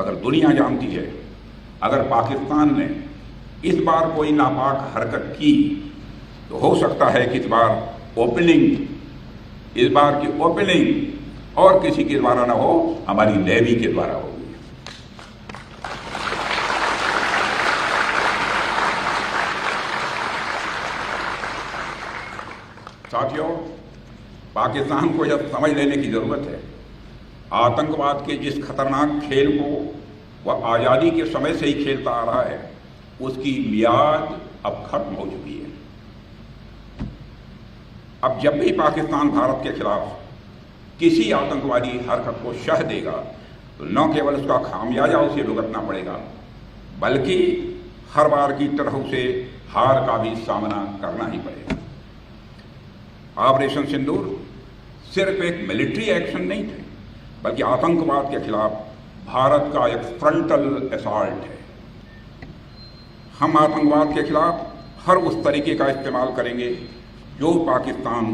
मगर दुनिया जानती है अगर पाकिस्तान ने इस बार कोई नापाक हरकत की तो हो सकता है कि इस बार की ओपनिंग और किसी के द्वारा ना हो, हमारी नेवी के द्वारा होगी। साथियों, पाकिस्तान को यह समझ लेने की जरूरत है आतंकवाद के जिस खतरनाक खेल को वह आजादी के समय से ही खेलता आ रहा है उसकी मियाद अब खत्म हो चुकी है। अब जब भी पाकिस्तान भारत के खिलाफ किसी आतंकवादी हरकत को शह देगा तो न केवल उसका खामियाजा उसे भुगतना पड़ेगा बल्कि हर बार की तरह उसे हार का भी सामना करना ही पड़ेगा। ऑपरेशन सिंदूर सिर्फ एक मिलिट्री एक्शन नहीं थे बल्कि आतंकवाद के खिलाफ भारत का एक फ्रंटल असॉल्ट है। हम आतंकवाद के खिलाफ हर उस तरीके का इस्तेमाल करेंगे जो पाकिस्तान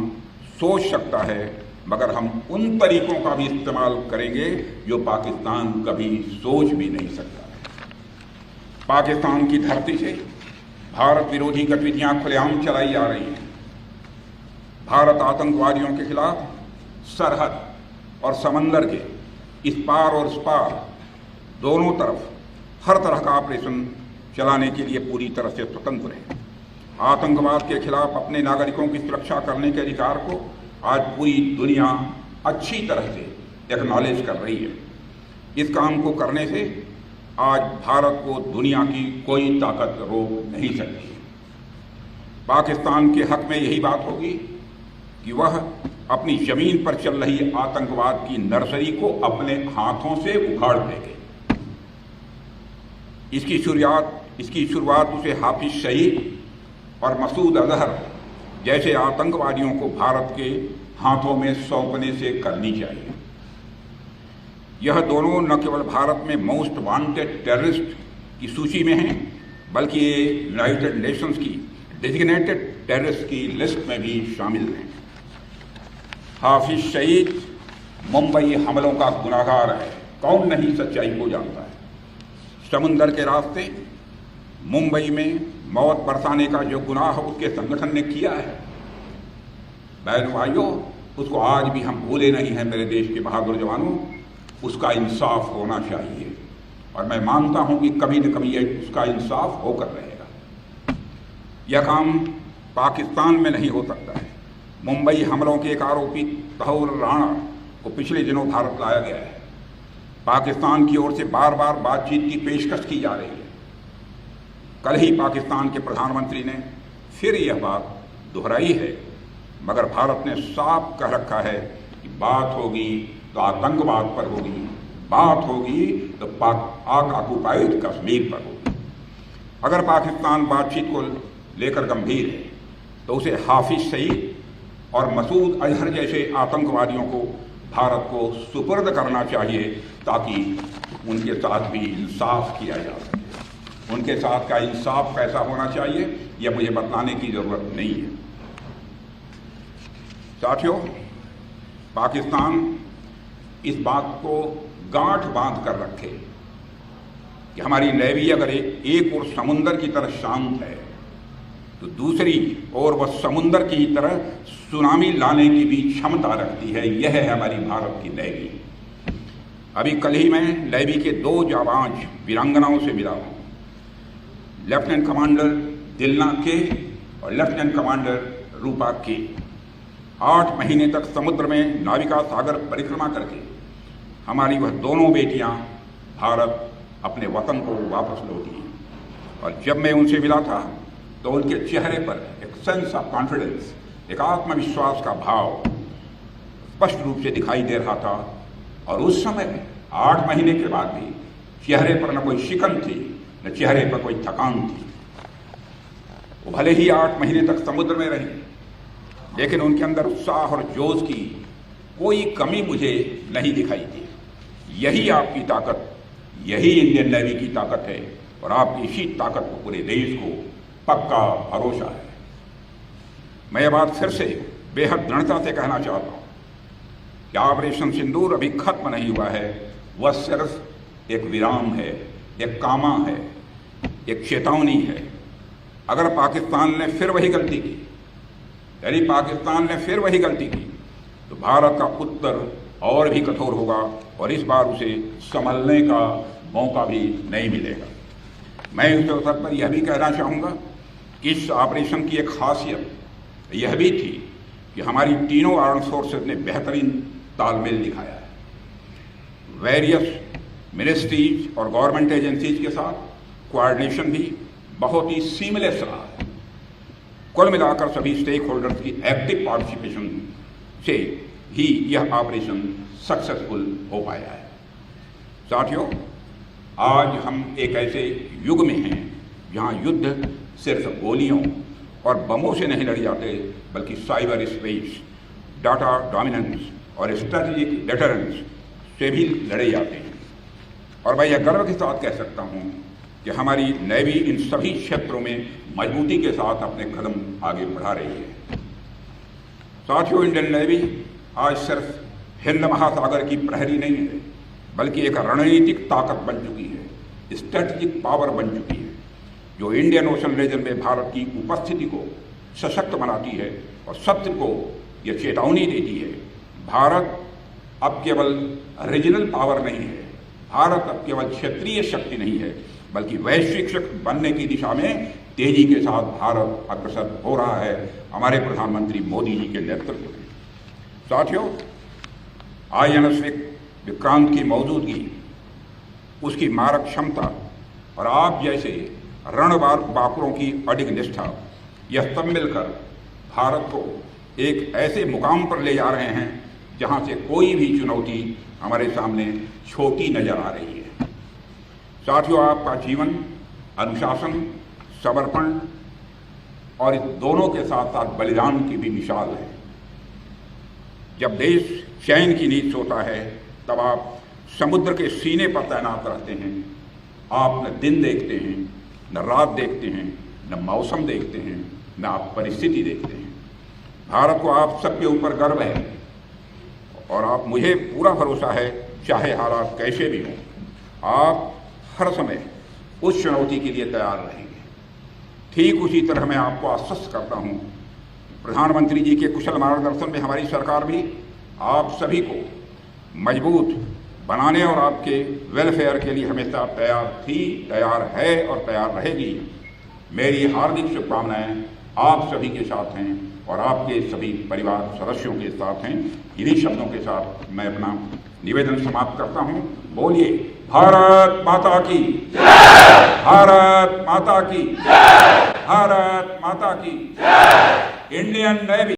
सोच सकता है, मगर हम उन तरीकों का भी इस्तेमाल करेंगे जो पाकिस्तान कभी सोच भी नहीं सकता। पाकिस्तान की धरती से भारत विरोधी गतिविधियां खुलेआम चलाई जा रही हैं। भारत आतंकवादियों के खिलाफ सरहद और समंदर के इस पार और उस पार दोनों तरफ हर तरह का ऑपरेशन चलाने के लिए पूरी तरह से स्वतंत्र है। आतंकवाद के खिलाफ अपने नागरिकों की सुरक्षा करने के अधिकार को आज पूरी दुनिया अच्छी तरह से एक्नॉलेज कर रही है। इस काम को करने से आज भारत को दुनिया की कोई ताकत रोक नहीं सकती। पाकिस्तान के हक में यही बात होगी कि वह अपनी जमीन पर चल रही आतंकवाद की नर्सरी को अपने हाथों से उखाड़ फेंके। इसकी शुरुआत उसे हाफिज सईद और मसूद अजहर जैसे आतंकवादियों को भारत के हाथों में सौंपने से करनी चाहिए। यह दोनों न केवल भारत में मोस्ट वांटेड टेररिस्ट की सूची में हैं बल्कि ये यूनाइटेड नेशंस की डेजिग्नेटेड टेररिस्ट की लिस्ट में भी शामिल हैं। हाफिज सईद मुंबई हमलों का गुनाहगार है, कौन नहीं सच्चाई को जानता है। समुंदर के रास्ते मुंबई में मौत बरसाने का जो गुनाह उसके संगठन ने किया है, बहन भाइयों, उसको आज भी हम भूले नहीं हैं। मेरे देश के बहादुर जवानों, उसका इंसाफ होना चाहिए और मैं मानता हूं कि कभी न कभी उसका इंसाफ होकर रहेगा। यह काम पाकिस्तान में नहीं हो सकता है। मुंबई हमलों के एक आरोपी तहौर राणा को पिछले दिनों भारत लाया गया है। पाकिस्तान की ओर से बार बार बातचीत की पेशकश की जा रही है। कल ही पाकिस्तान के प्रधानमंत्री ने फिर यह बात दोहराई है, मगर भारत ने साफ कह रखा है कि बात होगी तो आतंकवाद पर होगी, बात होगी तो पाक ऑक्युपाइड कश्मीर पर होगी। अगर पाकिस्तान बातचीत को लेकर गंभीर है तो उसे हाफिज सईद और मसूद अजहर जैसे आतंकवादियों को भारत को सुपुर्द करना चाहिए ताकि उनके साथ भी इंसाफ किया जा सके। उनके साथ का इंसाफ कैसा होना चाहिए यह मुझे बतलाने की जरूरत नहीं है। साथियों, पाकिस्तान इस बात को गांठ बांध कर रखे कि हमारी नेवी अगर एक ओर समुंदर की तरह शांत है तो दूसरी ओर वह समुंदर की तरह सुनामी लाने की भी क्षमता रखती है। यह है हमारी भारत की नेवी। अभी कल ही मैं नेवी के 2 जाबाज वीरांगनाओं से मिला हूं, लेफ्टिनेंट कमांडर दिलना के और लेफ्टिनेंट कमांडर रूपा के। 8 महीने तक समुद्र में नाविका सागर परिक्रमा करके हमारी वह दोनों बेटियां भारत अपने वतन को वापस लौटी हैं। और जब मैं उनसे मिला था तो उनके चेहरे पर एक सेंस ऑफ कॉन्फिडेंस, एक आत्मविश्वास का भाव स्पष्ट रूप से दिखाई दे रहा था। और उस समय 8 महीने के बाद भी चेहरे पर न कोई शिकन थी, न चेहरे पर कोई थकान थी। वो भले ही 8 महीने तक समुद्र में रही, लेकिन उनके अंदर उत्साह और जोश की कोई कमी मुझे नहीं दिखाई दी। यही आपकी ताकत, यही इंडियन नेवी की ताकत है और आपकी इसी ताकत को पूरे देश को पक्का भरोसा है। मैं ये बात फिर से बेहद दृढ़ता से कहना चाहता हूं कि ऑपरेशन सिंदूर अभी खत्म नहीं हुआ है, वह सिर्फ एक विराम है, एक कामा है, एक चेतावनी है। अगर पाकिस्तान ने फिर वही गलती की, यदि पाकिस्तान ने फिर वही गलती की, तो भारत का उत्तर और भी कठोर होगा और इस बार उसे संभलने का मौका भी नहीं मिलेगा। मैं इस अवसर पर यह भी कहना चाहूँगा कि इस ऑपरेशन की एक खासियत यह भी थी कि हमारी तीनों आर्म्ड फोर्सेज ने बेहतरीन तालमेल दिखाया है। वेरियस मिनिस्ट्रीज और गवर्नमेंट एजेंसीज के साथ कोऑर्डिनेशन भी बहुत ही सीमलेस रहा है। कुल मिलाकर सभी स्टेक होल्डर्स की एक्टिव पार्टिसिपेशन से ही यह ऑपरेशन सक्सेसफुल हो पाया है। साथियों, आज हम एक ऐसे युग में हैं जहां युद्ध सिर्फ गोलियों और बमों से नहीं लड़े जाते, बल्कि साइबर स्पेस, डाटा डोमिनेंस और स्ट्रेटेजिक डेटरेंस से भी लड़े जाते हैं। और मैं यह गर्व के साथ कह सकता हूं कि हमारी नेवी इन सभी क्षेत्रों में मजबूती के साथ अपने कदम आगे बढ़ा रही है। साथियों, इंडियन नेवी आज सिर्फ हिंद महासागर की प्रहरी नहीं है, बल्कि एक रणनीतिक ताकत बन चुकी है, स्ट्रेटेजिक पावर बन चुकी है, जो इंडियन ओशन रीजन में भारत की उपस्थिति को सशक्त बनाती है और सत्य को यह चेतावनी देती है। भारत अब केवल रीजनल पावर नहीं है, भारत अब केवल क्षेत्रीय शक्ति नहीं है, बल्कि वैश्विक शक्ति बनने की दिशा में तेजी के साथ भारत अग्रसर हो रहा है हमारे प्रधानमंत्री मोदी जी के नेतृत्व में। साथियों, INS विक्रांत की मौजूदगी, उसकी मारक क्षमता और आप जैसे रणबार बाकुरों की अडिग निष्ठा, यह सब मिलकर भारत को एक ऐसे मुकाम पर ले जा रहे हैं जहां से कोई भी चुनौती हमारे सामने छोटी नजर आ रही है। साथियों, आपका जीवन अनुशासन, समर्पण और इस दोनों के साथ साथ बलिदान की भी मिसाल है। जब देश चैन की नींद सोता है, तब आप समुद्र के सीने पर तैनात रहते हैं। आप न दिन देखते हैं, न रात देखते हैं, न मौसम देखते हैं, न आप परिस्थिति देखते हैं। भारत को आप सबके ऊपर गर्व है और आप, मुझे पूरा भरोसा है, चाहे हालात कैसे भी हों, आप हर समय उस चुनौती के लिए तैयार रहेंगे। ठीक उसी तरह मैं आपको आश्वस्त करता हूं, प्रधानमंत्री जी के कुशल मार्गदर्शन में हमारी सरकार भी आप सभी को मजबूत बनाने और आपके वेलफेयर के लिए हमेशा तैयार थी, तैयार है और तैयार रहेगी। मेरी हार्दिक शुभकामनाएं आप सभी के साथ हैं और आपके सभी परिवार सदस्यों के साथ हैं। इन्हीं शब्दों के साथ मैं अपना निवेदन समाप्त करता हूं। बोलिए भारत माता की जय! भारत माता की जय! भारत माता की जय! Indian navy